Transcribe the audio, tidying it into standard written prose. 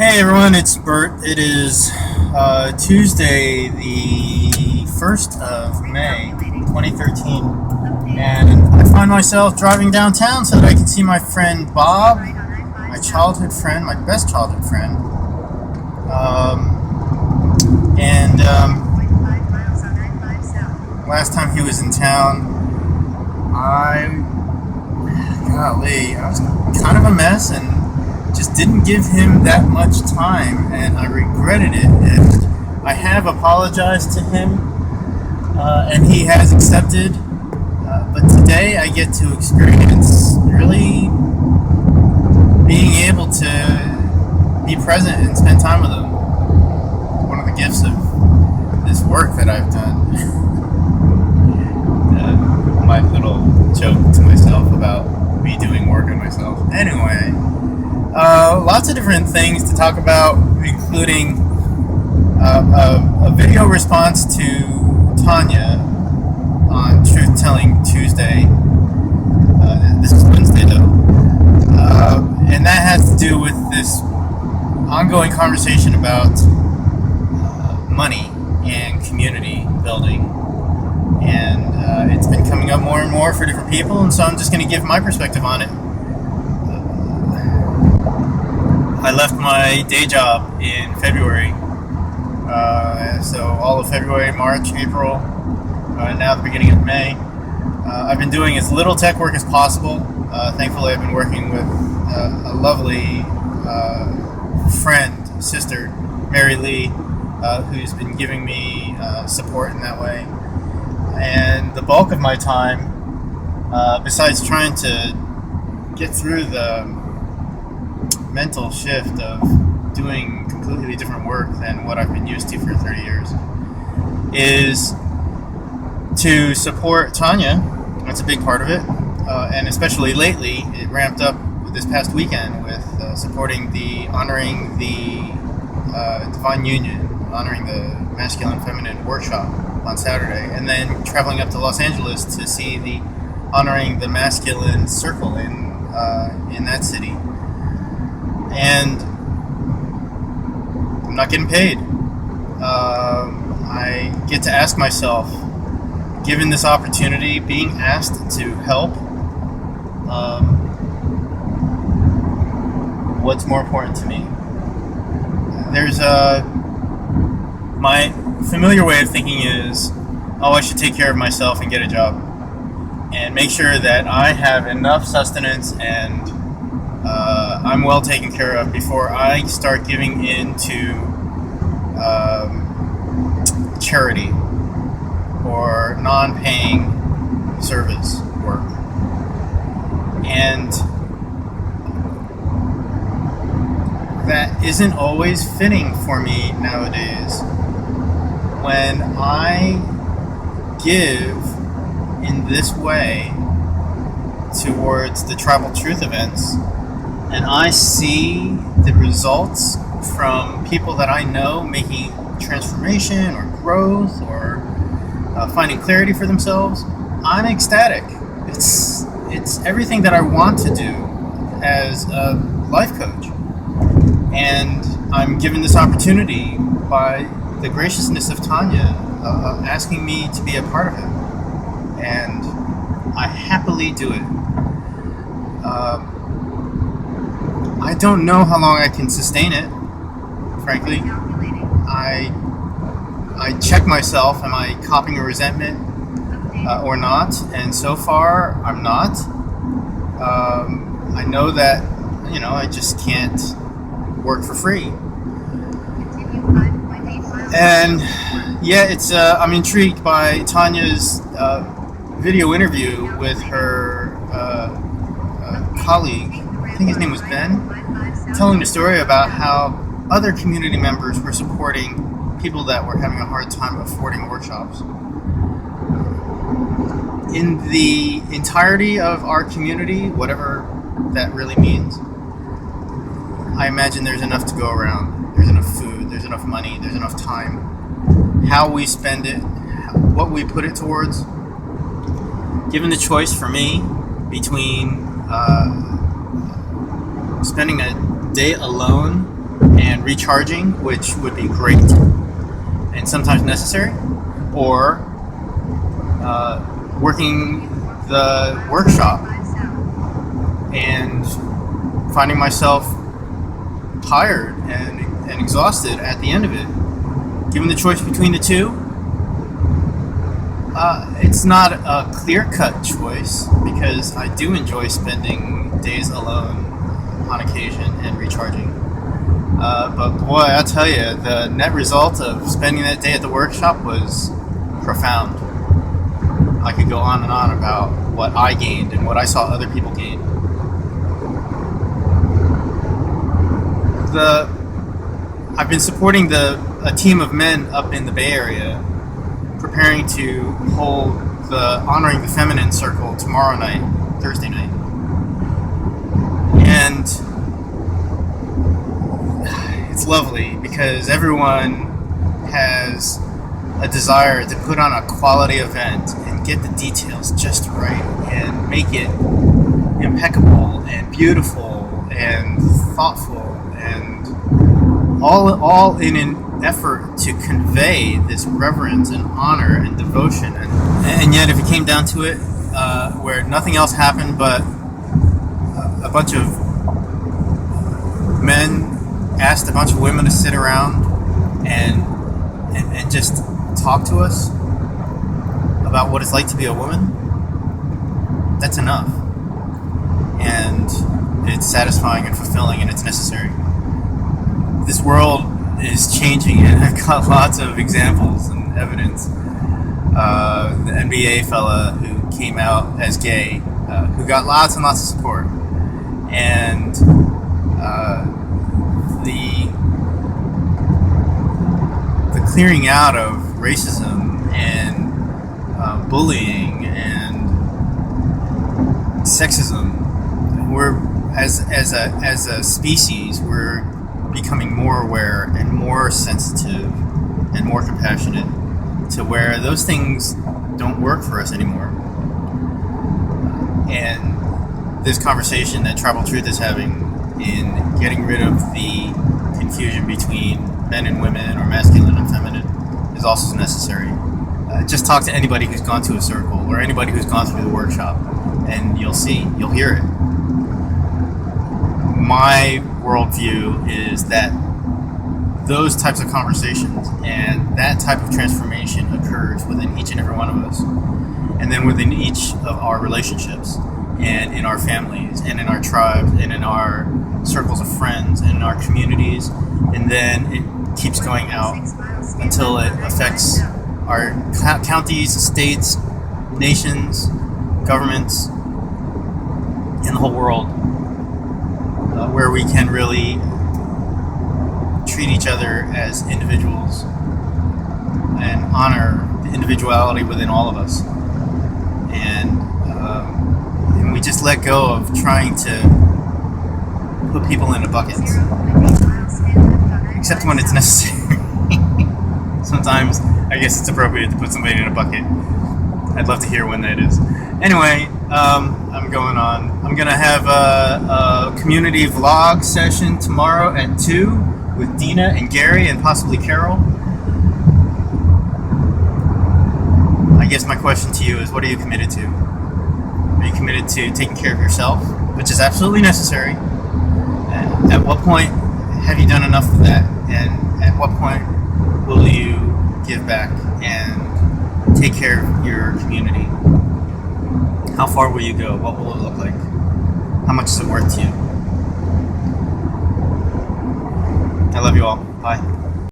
Hey everyone, it's Burt. It is Tuesday, the 1st of May, 2013, and I find myself driving downtown so that I can see my friend Bob, my childhood friend, my best childhood friend. Last time he was in town, I was kind of a mess and just didn't give him that much time, and I regretted it. And I have apologized to him, and he has accepted. But today I get to experience really being able to be present and spend time with him. One of the gifts of this work that I've done. My little joke to myself about me doing work on myself. Anyway. Lots of different things to talk about, including a video response to Tanya on Truth Telling Tuesday. This is Wednesday though. And that has to do with this ongoing conversation about money and community building. And it's been coming up more and more for different people, and so I'm just going to give my perspective on it. I left my day job in February, so all of February, March, April, now the beginning of May. I've been doing as little tech work as possible. Thankfully, I've been working with a lovely friend, sister, Mary Lee, who's been giving me support in that way. And the bulk of my time, besides trying to get through the mental shift of doing completely different work than what I've been used to for 30 years, is to support Tanya. That's a big part of it, and especially lately it ramped up this past weekend with honoring the Divine Union, honoring the Masculine Feminine workshop on Saturday, and then traveling up to Los Angeles to see the honoring the Masculine Circle in that city. And I'm not getting paid. I get to ask myself, given this opportunity, being asked to help, what's more important to me? There's my familiar way of thinking is, I should take care of myself and get a job and make sure that I have enough sustenance and I'm well taken care of before I start giving into charity or non-paying service work. And that isn't always fitting for me nowadays. When I give in this way towards the Tribal Truth events, and I see the results from people that I know making transformation or growth or finding clarity for themselves, I'm ecstatic. It's everything that I want to do as a life coach. And I'm given this opportunity by the graciousness of Tanya asking me to be a part of it. And I happily do it. I don't know how long I can sustain it, frankly. I check myself, am I copying a resentment or not? And so far, I'm not. I know that, I just can't work for free. And yeah, I'm intrigued by Tanya's video interview with her colleague, I think his name was Ben, telling the story about how other community members were supporting people that were having a hard time affording workshops. In the entirety of our community, whatever that really means, I imagine there's enough to go around. There's enough food, there's enough money, there's enough time. How we spend it, what we put it towards. Given the choice for me between spending a day alone and recharging, which would be great and sometimes necessary, or working the workshop and finding myself tired and exhausted at the end of it. Given the choice between the two, it's not a clear-cut choice, because I do enjoy spending days alone on occasion and recharging. But boy, I tell you, the net result of spending that day at the workshop was profound. I could go on and on about what I gained and what I saw other people gain. I've been supporting a team of men up in the Bay Area, preparing to hold the Honoring the Feminine Circle tomorrow night, Thursday night. And it's lovely because everyone has a desire to put on a quality event and get the details just right and make it impeccable and beautiful and thoughtful, and all in an effort to convey this reverence and honor and devotion. And yet, if it came down to it, where nothing else happened but a bunch of men asked a bunch of women to sit around and just talk to us about what it's like to be a woman, that's enough. And it's satisfying and fulfilling, and it's necessary. This world is changing, and I've got lots of examples and evidence. The NBA fella who came out as gay, who got lots and lots of support, and the clearing out of racism and bullying and sexism. We're as a species, we're becoming more aware and more sensitive and more compassionate to where those things don't work for us anymore. And this conversation that Tribal Truth is having in getting rid of the confusion between men and women or masculine and feminine is also necessary. Just talk to anybody who's gone to a circle or anybody who's gone through the workshop, and you'll hear it. My worldview is that those types of conversations and that type of transformation occurs within each and every one of us, and then within each of our relationships, and in our families, and in our tribes, and in our circles of friends, and in our communities, and then it keeps going out until it affects our counties, states, nations, governments, and the whole world, where we can really treat each other as individuals and honor the individuality within all of us. And we just let go of trying to put people into buckets, except when it's necessary. Sometimes I guess it's appropriate to put somebody in a bucket. I'd love to hear when that is. Anyway, I'm going on. I'm going to have a community vlog session tomorrow at 2 with Dina and Gary and possibly Carol. I guess my question to you is, what are you committed to? Are you committed to taking care of yourself, which is absolutely necessary? And at what point have you done enough of that? And at what point will you give back and take care of your community? How far will you go? What will it look like? How much is it worth to you?